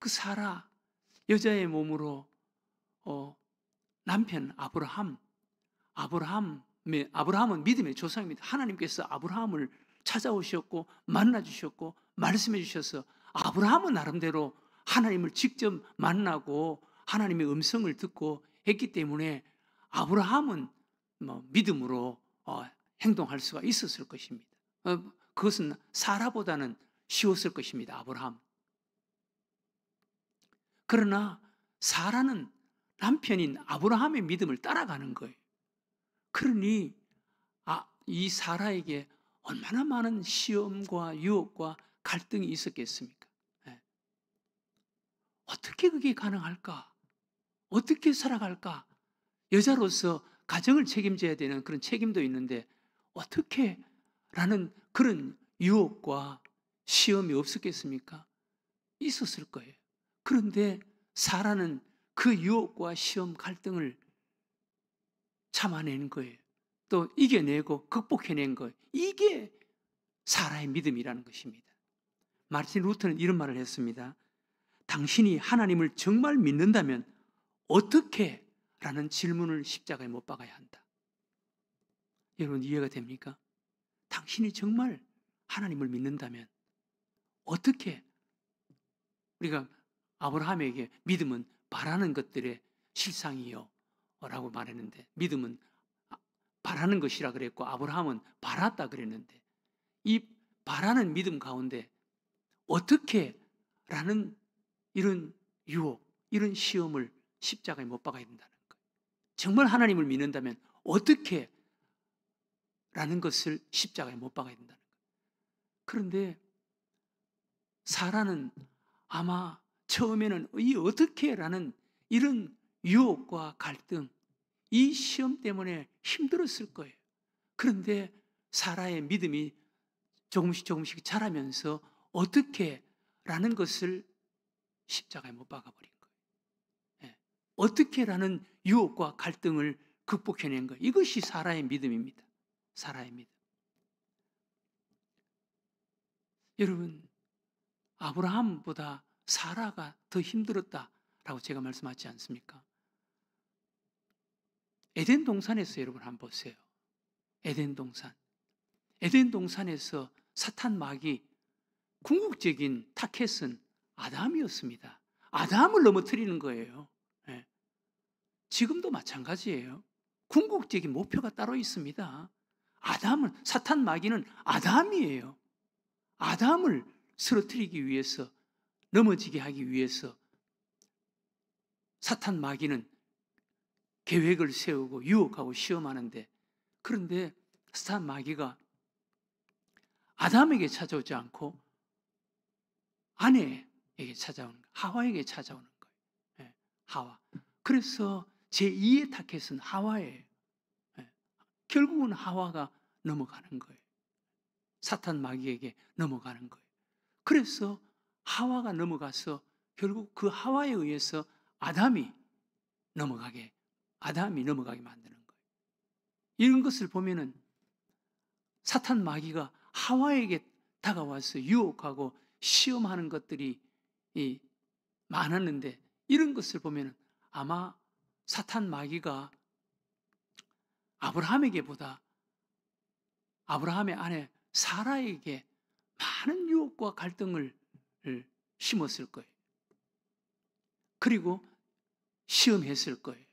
그 사라, 여자의 몸으로 남편 아브라함은 믿음의 조상입니다. 하나님께서 아브라함을 찾아오셨고 만나 주셨고 말씀해 주셔서 아브라함은 나름대로 하나님을 직접 만나고 하나님의 음성을 듣고 했기 때문에 아브라함은 믿음으로 행동할 수가 있었을 것입니다. 그것은 사라보다는 쉬웠을 것입니다. 아브라함. 그러나 사라는 남편인 아브라함의 믿음을 따라가는 거예요. 그러니 이 사라에게 얼마나 많은 시험과 유혹과 갈등이 있었겠습니까? 어떻게 그게 가능할까? 어떻게 살아갈까? 여자로서 가정을 책임져야 되는 그런 책임도 있는데 어떻게? 라는 그런 유혹과 시험이 없었겠습니까? 있었을 거예요. 그런데 사라는 그 유혹과 시험 갈등을 참아낸 거예요. 또 이겨내고 극복해낸 거예요. 이게 사라의 믿음이라는 것입니다. 마르틴 루터는 이런 말을 했습니다. 당신이 하나님을 정말 믿는다면 어떻게? 라는 질문을 십자가에 못 박아야 한다. 여러분 이해가 됩니까? 당신이 정말 하나님을 믿는다면 어떻게? 우리가 아브라함에게 믿음은 바라는 것들의 실상이요 라고 말했는데 믿음은 바라는 것이라 그랬고 아브라함은 바랐다 그랬는데 이 바라는 믿음 가운데 어떻게? 라는 이런 유혹, 이런 시험을 십자가에 못 박아야 된다는 거예요. 정말 하나님을 믿는다면 어떻게? 라는 것을 십자가에 못 박아야 된다는 거예요. 그런데 사라는 아마 처음에는 이 어떻게? 라는 이런 유혹과 갈등, 이 시험 때문에 힘들었을 거예요. 그런데 사라의 믿음이 조금씩 자라면서 어떻게? 라는 것을 십자가에 못 박아버린 거예요. 어떻게? 라는 유혹과 갈등을 극복해낸 거예요. 이것이 사라의 믿음입니다. 사라의 믿음. 여러분, 아브라함보다 사라가 더 힘들었다라고 제가 말씀하지 않습니까? 에덴 동산에서 여러분 한번 보세요. 에덴 동산에서 사탄 마귀 궁극적인 타켓은 아담이었습니다. 아담을 넘어뜨리는 거예요. 지금도 마찬가지예요. 궁극적인 목표가 따로 있습니다. 사탄 마귀는 아담이에요. 아담을 쓰러뜨리기 위해서, 넘어지게 하기 위해서 사탄 마귀는 계획을 세우고 유혹하고 시험하는데, 그런데 사탄 마귀가 아담에게 찾아오지 않고 아내에게 찾아오는 거예요. 하와에게 찾아오는 거예요. 하와. 그래서 제2의 타켓은 하와예요. 결국은 하와가 넘어가는 거예요. 사탄 마귀에게 넘어가는 거예요. 그래서 하와가 넘어가서 결국 그 하와에 의해서 아담이 넘어가게 만드는 거예요. 이런 것을 보면은 사탄 마귀가 하와에게 다가와서 유혹하고 시험하는 것들이 많았는데, 이런 것을 보면은 아마 사탄 마귀가 아브라함에게보다 아브라함의 아내 사라에게 많은 유혹과 갈등을 심었을 거예요. 그리고 시험했을 거예요.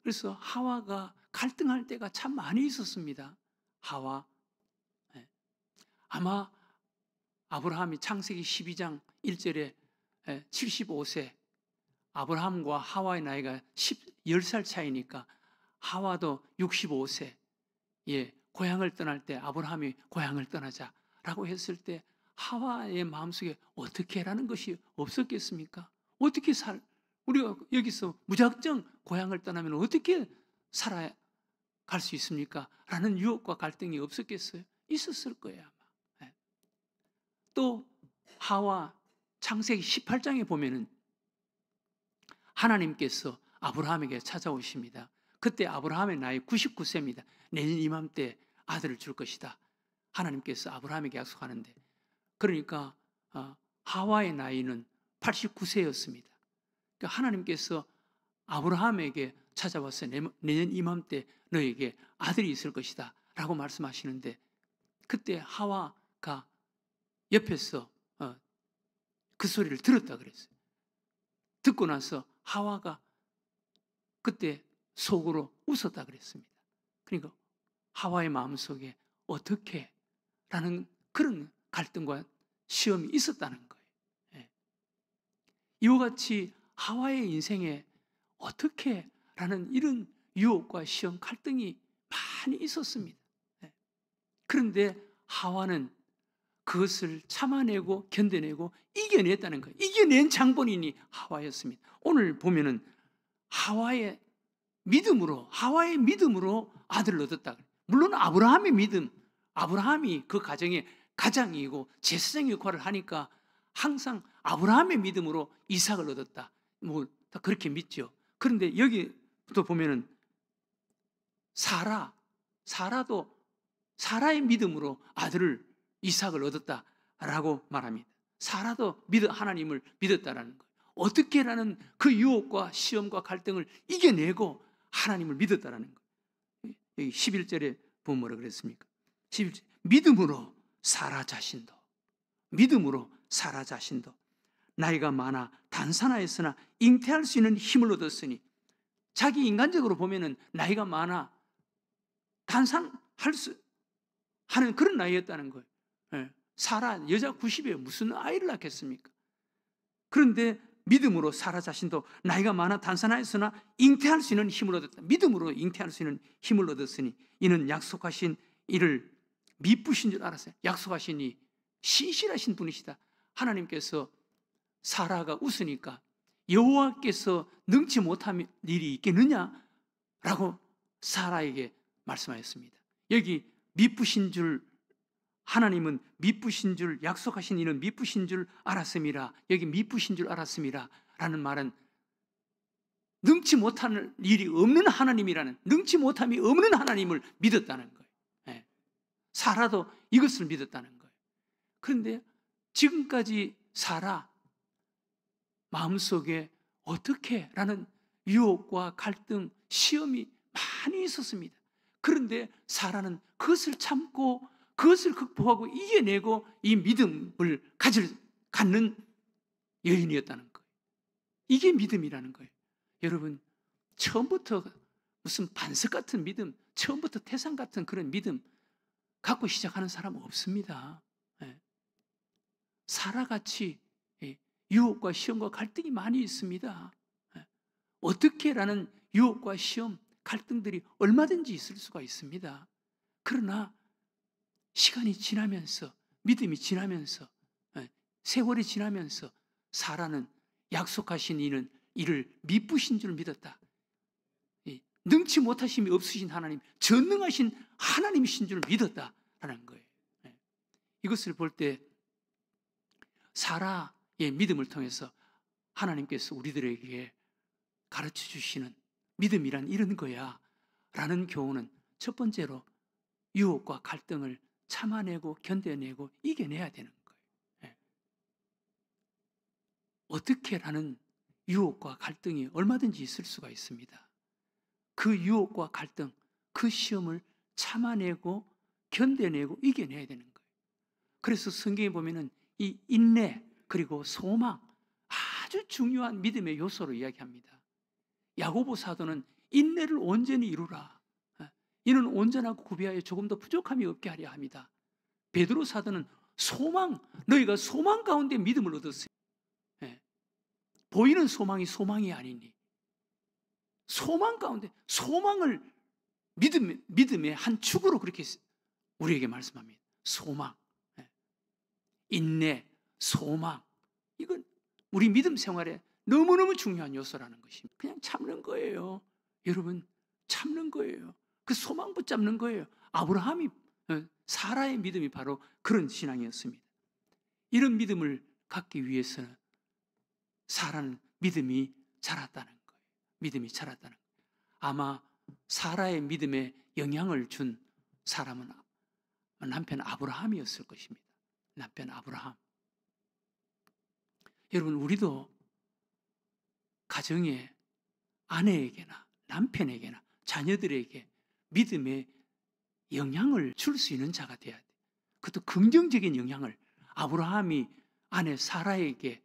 그래서 하와가 갈등할 때가 참 많이 있었습니다. 하와. 아마 아브라함이 창세기 12장 1절에 75세, 아브라함과 하와의 나이가 10살 차이니까 하와도 65세, 고향을 떠날 때 아브라함이 고향을 떠나자라고 했을 때 하와의 마음속에 어떻게 라는 것이 없었겠습니까? 우리가 여기서 무작정 고향을 떠나면 어떻게 살아갈 수 있습니까? 라는 유혹과 갈등이 없었겠어요? 있었을 거예요, 아마. 또 하와 창세기 18장에 보면은 하나님께서 아브라함에게 찾아오십니다. 그때 아브라함의 나이 99세입니다. 내년 이맘때 아들을 줄 것이다. 하나님께서 아브라함에게 약속하는데, 그러니까 하와의 나이는 89세였습니다. 그러니까 하나님께서 아브라함에게 찾아와서 내년 이맘때 너에게 아들이 있을 것이다 라고 말씀하시는데, 그때 하와가 옆에서 그 소리를 들었다 그랬어요. 듣고 나서 하와가 그때 속으로 웃었다 그랬습니다. 그러니까 하와의 마음속에 어떻게 라는 그런 갈등과 시험이 있었다는 거예요. 예. 이와 같이 하와의 인생에 어떻게 라는 이런 유혹과 시험, 갈등이 많이 있었습니다. 예. 그런데 하와는 그것을 참아내고 견뎌내고 이겨냈다는 거예요. 이겨낸 장본인이 하와였습니다. 오늘 보면은 하와의 믿음으로 아들을 얻었다. 물론 아브라함의 믿음, 아브라함이 그 가정의 가장이고 제사장 역할을 하니까 항상 아브라함의 믿음으로 이삭을 얻었다. 뭐 다 그렇게 믿죠. 그런데 여기부터 보면은 사라도 사라의 믿음으로 아들을 이삭을 얻었다라고 말합니다. 사라도 하나님을 믿었다라는 거예요. 어떻게라는 그 유혹과 시험과 갈등을 이겨내고 하나님을 믿었다라는 거예요. 여기 11절에 보면 뭐라 그랬습니까? 11절, 믿음으로 사라 자신도 나이가 많아 단산하였으나 잉태할 수 있는 힘을 얻었으니, 자기 인간적으로 보면은 나이가 많아 단산할 수 하는 그런 나이였다는 거예요. 예. 사라 여자 90에 무슨 아이를 낳겠습니까? 그런데 믿음으로 사라 자신도 나이가 많아 단산하였으나 잉태할 수 있는 힘을 얻었다. 믿음으로 잉태할 수 있는 힘을 얻었으니 이는 약속하신 이를 미쁘신 줄 알았어요. 약속하신 이 신실하신 분이시다. 하나님께서 사라가 웃으니까 여호와께서 능치 못할 일이 있겠느냐라고 사라에게 말씀하였습니다. 여기 미쁘신 줄, 하나님은 미쁘신 줄, 약속하신 이는 미쁘신 줄 알았음이라. 여기 미쁘신 줄 알았음이라 라는 말은 능치 못할 일이 없는 하나님이라는, 능치 못함이 없는 하나님을 믿었다는 거예요. 예. 사라도 이것을 믿었다는 거예요. 그런데 지금까지 사라 마음속에 어떻게 라는 유혹과 갈등, 시험이 많이 있었습니다. 그런데 사라는 그것을 참고 그것을 극복하고 이겨내고 이 믿음을 갖는 여인이었다는 거예요. 이게 믿음이라는 거예요. 여러분, 처음부터 무슨 반석 같은 믿음, 처음부터 태산 같은 그런 믿음 갖고 시작하는 사람은 없습니다. 예. 사라같이 유혹과 시험과 갈등이 많이 있습니다. 예. 어떻게라는 유혹과 시험, 갈등들이 얼마든지 있을 수가 있습니다. 그러나 시간이 지나면서, 믿음이 지나면서, 세월이 지나면서 사라는 약속하신 이를 미쁘신 줄 믿었다. 능치 못하심이 없으신 하나님, 전능하신 하나님이신 줄 믿었다라는 거예요. 이것을 볼 때 사라의 믿음을 통해서 하나님께서 우리들에게 가르쳐 주시는 믿음이란 이런 거야 라는 교훈은, 첫 번째로 유혹과 갈등을 참아내고 견뎌내고 이겨내야 되는 거예요. 어떻게라는 유혹과 갈등이 얼마든지 있을 수가 있습니다. 그 유혹과 갈등, 그 시험을 참아내고 견뎌내고 이겨내야 되는 거예요. 그래서 성경에 보면은 이 인내 그리고 소망, 아주 중요한 믿음의 요소로 이야기합니다. 야고보 사도는 인내를 온전히 이루라. 이는 온전하고 구비하여 조금 더 부족함이 없게 하려 합니다. 베드로 사도는 너희가 소망 가운데 믿음을 얻었어요. 보이는 소망이 아니니 소망 가운데, 소망을 믿음의 한 축으로 그렇게 우리에게 말씀합니다. 소망, 인내, 소망, 이건 우리 믿음 생활에 너무너무 중요한 요소라는 것입니다. 그냥 참는 거예요. 여러분, 참는 거예요. 그 소망 붙잡는 거예요. 아브라함이, 사라의 믿음이 바로 그런 신앙이었습니다. 이런 믿음을 갖기 위해서는 사라는 믿음이 자랐다는 거예요. 믿음이 자랐다는 거예요. 아마 사라의 믿음에 영향을 준 사람은 남편 아브라함이었을 것입니다. 남편 아브라함. 여러분, 우리도 가정에 아내에게나 남편에게나 자녀들에게 믿음의 영향을 줄 수 있는 자가 돼야 돼. 그것도 긍정적인 영향을. 아브라함이 아내 사라에게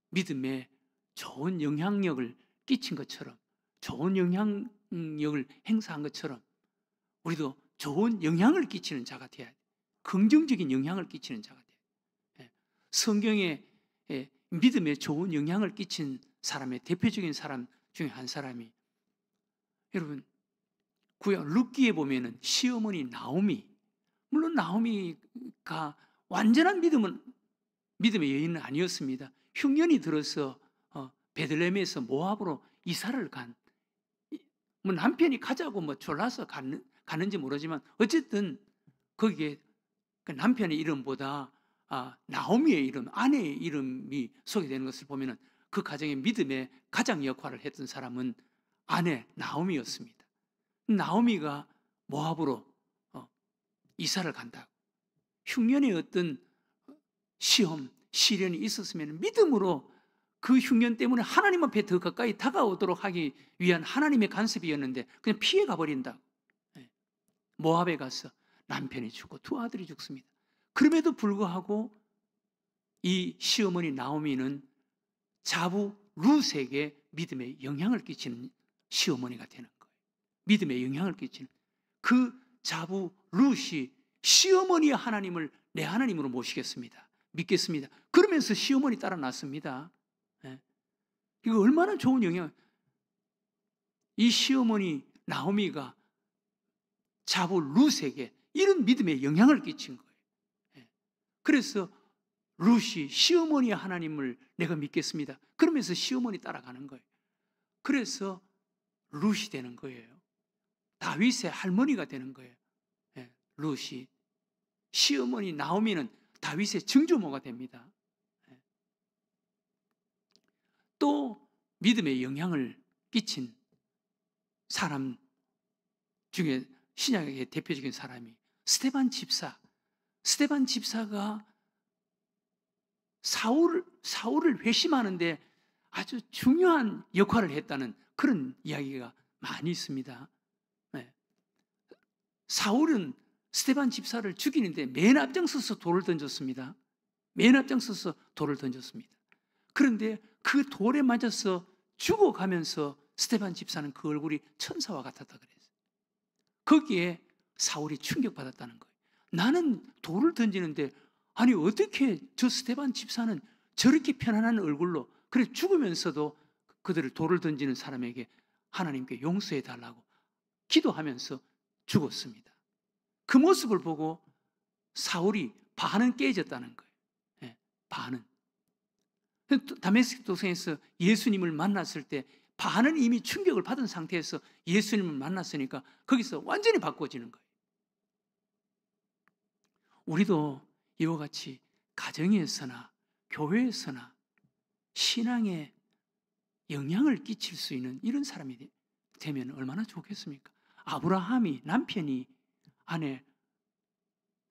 믿음의 좋은 영향력을 끼친 것처럼, 좋은 영향력을 행사한 것처럼 우리도 좋은 영향을 끼치는 자가 돼야 돼. 긍정적인 영향을 끼치는 자가 돼. 예. 성경에 믿음에 좋은 영향을 끼친 사람의 대표적인 사람 중에 한 사람이, 여러분, 구약 룻기에 보면은 시어머니 나오미, 물론 나오미가 완전한 믿음의 여인은 아니었습니다. 흉년이 들어서 베들레헴에서 모압으로 이사를 간, 뭐 남편이 가자고 뭐 졸라서 갔는지 모르지만 어쨌든 거기에 그 남편의 이름보다 나오미의 이름, 아내의 이름이 소개되는 것을 보면은 그 가정의 믿음의 가장 역할을 했던 사람은 아내 나오미였습니다. 나오미가 모압으로 이사를 간다. 흉년의 어떤 시험, 시련이 있었으면 믿음으로 그 흉년 때문에 하나님 앞에 더 가까이 다가오도록 하기 위한 하나님의 간섭이었는데 그냥 피해 가버린다. 모압에 가서 남편이 죽고 두 아들이 죽습니다. 그럼에도 불구하고 이 시어머니 나오미는 자부 룻에게 믿음의 영향을 끼치는 시어머니가 되는 거예요. 믿음의 영향을 끼치는 그 자부 룻이 시어머니의 하나님을 내 하나님으로 모시겠습니다. 믿겠습니다. 그러면서 시어머니 따라 났습니다. 이거 얼마나 좋은 영향. 이 시어머니 나오미가 자부 룻에게 이런 믿음의 영향을 끼친 거예요. 그래서 룻이 시어머니의 하나님을 내가 믿겠습니다. 그러면서 시어머니 따라가는 거예요. 그래서 룻이 되는 거예요. 다윗의 할머니가 되는 거예요. 룻이. 시어머니 나오미는 다윗의 증조모가 됩니다. 또 믿음의 영향을 끼친 사람 중에 신약의 대표적인 사람이 스데반 집사. 스데반 집사가 사울을 회심하는데 아주 중요한 역할을 했다는 그런 이야기가 많이 있습니다. 사울은 스데반 집사를 죽이는데 맨 앞장서서 돌을 던졌습니다. 맨 앞장서서 돌을 던졌습니다. 그런데 그 돌에 맞아서 죽어가면서 스데반 집사는 그 얼굴이 천사와 같았다 그랬어요. 거기에 사울이 충격받았다는 거예요. 나는 돌을 던지는데 아니 어떻게 저 스데반 집사는 저렇게 편안한 얼굴로 그래 죽으면서도 그들을 돌을 던지는 사람에게 하나님께 용서해 달라고 기도하면서 죽었습니다. 그 모습을 보고 사울이 반은 깨졌다는 거예요. 반은. 다메섹 도성에서 예수님을 만났을 때 반은 이미 충격을 받은 상태에서 예수님을 만났으니까 거기서 완전히 바꿔지는 거예요. 우리도 이와 같이 가정에서나 교회에서나 신앙에 영향을 끼칠 수 있는 이런 사람이 되면 얼마나 좋겠습니까? 아브라함이 남편이 아내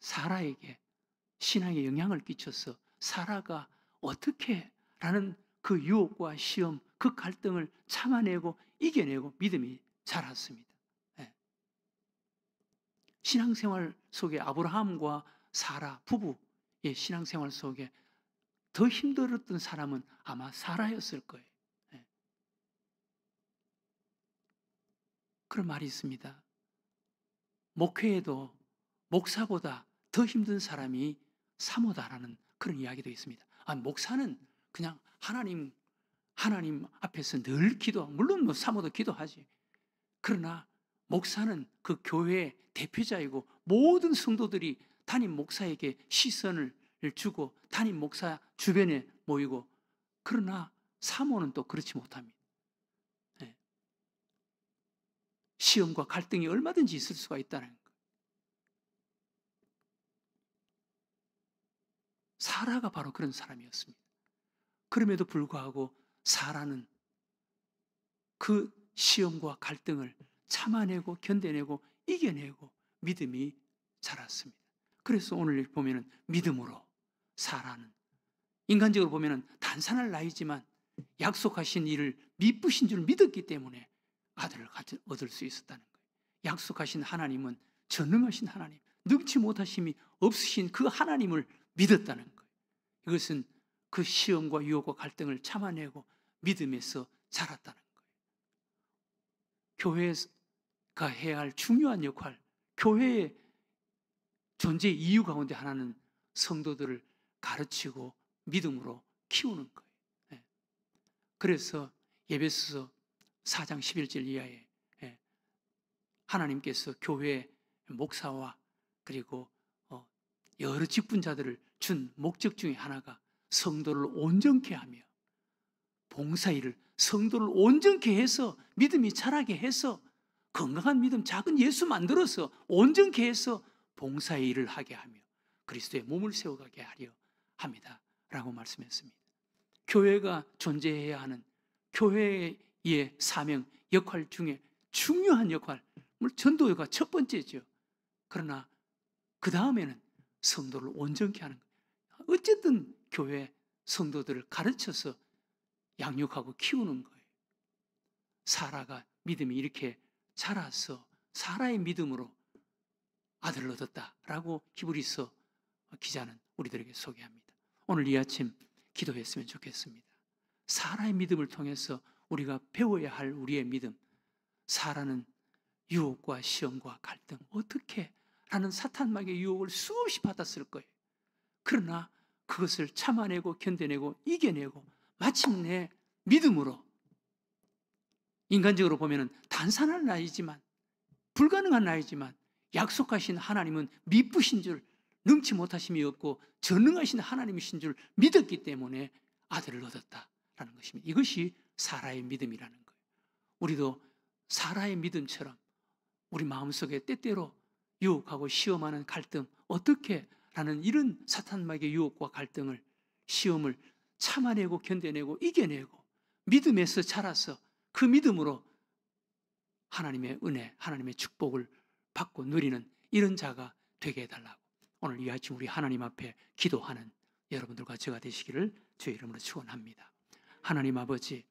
사라에게 신앙에 영향을 끼쳐서 사라가 어떻게 라는 그 유혹과 시험, 그 갈등을 참아내고 이겨내고 믿음이 자랐습니다. 신앙생활 속에 아브라함과 사라 부부의 신앙생활 속에 더 힘들었던 사람은 아마 사라였을 거예요. 그런 말이 있습니다. 목회에도 목사보다 더 힘든 사람이 사모다라는 그런 이야기도 있습니다. 목사는 그냥 하나님 앞에서 늘 기도하고, 물론 뭐 사모도 기도하지. 그러나 목사는 그 교회의 대표자이고 모든 성도들이 담임 목사에게 시선을 주고 담임 목사 주변에 모이고, 그러나 사모는 또 그렇지 못합니다. 시험과 갈등이 얼마든지 있을 수가 있다는 것. 사라가 바로 그런 사람이었습니다. 그럼에도 불구하고 사라는 그 시험과 갈등을 참아내고 견뎌내고 이겨내고 믿음이 자랐습니다. 그래서 오늘 보면은 믿음으로 사라는 인간적으로 보면 단산할 나이지만 약속하신 일을 미쁘신 줄 믿었기 때문에 아들을 얻을 수 있었다는 거예요. 약속하신 하나님은 전능하신 하나님, 능치 못하심이 없으신 그 하나님을 믿었다는 거예요. 이것은 그 시험과 유혹과 갈등을 참아내고 믿음에서 자랐다는 거예요. 교회가 해야 할 중요한 역할, 교회의 존재 이유 가운데 하나는 성도들을 가르치고 믿음으로 키우는 거예요. 그래서 에베소서 4장 11절 이하에 하나님께서 교회 목사와 그리고 여러 직분자들을 준 목적 중에 하나가 성도를 온전케 하며 봉사일을 성도를 온전케 해서 믿음이 자라게 해서 건강한 믿음, 작은 예수 만들어서 온전케 해서 봉사의 일을 하게 하며 그리스도의 몸을 세워가게 하려 합니다 라고 말씀했습니다. 교회가 존재해야 하는 교회의 사명, 역할 중에 중요한 역할, 전도가 첫 번째죠. 그러나 그 다음에는 성도를 온전케 하는 거예요. 어쨌든 교회 성도들을 가르쳐서 양육하고 키우는 거예요. 사라가 믿음이 이렇게 자라서 사라의 믿음으로 아들을 얻었다라고 히브리서 기자는 우리들에게 소개합니다. 오늘 이 아침 기도했으면 좋겠습니다. 사라의 믿음을 통해서 우리가 배워야 할 우리의 믿음. 사라는 유혹과 시험과 갈등, 어떻게 라는 사탄마귀의 유혹을 수없이 받았을 거예요. 그러나 그것을 참아내고 견뎌내고 이겨내고 마침내 믿음으로, 인간적으로 보면 단산할 나이지만 불가능한 나이지만 약속하신 하나님은 미쁘신 줄, 능치 못하심이 없고 전능하신 하나님이신 줄 믿었기 때문에 아들을 얻었다라는 것입니다. 이것이 사라의 믿음이라는 거예요. 우리도 사라의 믿음처럼 우리 마음속에 때때로 유혹하고 시험하는 갈등, 어떻게 라는 이런 사탄마귀의 유혹과 갈등을, 시험을 참아내고 견뎌내고 이겨내고 믿음에서 자라서 그 믿음으로 하나님의 은혜, 하나님의 축복을 받고 누리는 이런 자가 되게 해달라고 오늘 이 아침 우리 하나님 앞에 기도하는 여러분들과 제가 되시기를 주의 이름으로 축원합니다. 하나님 아버지,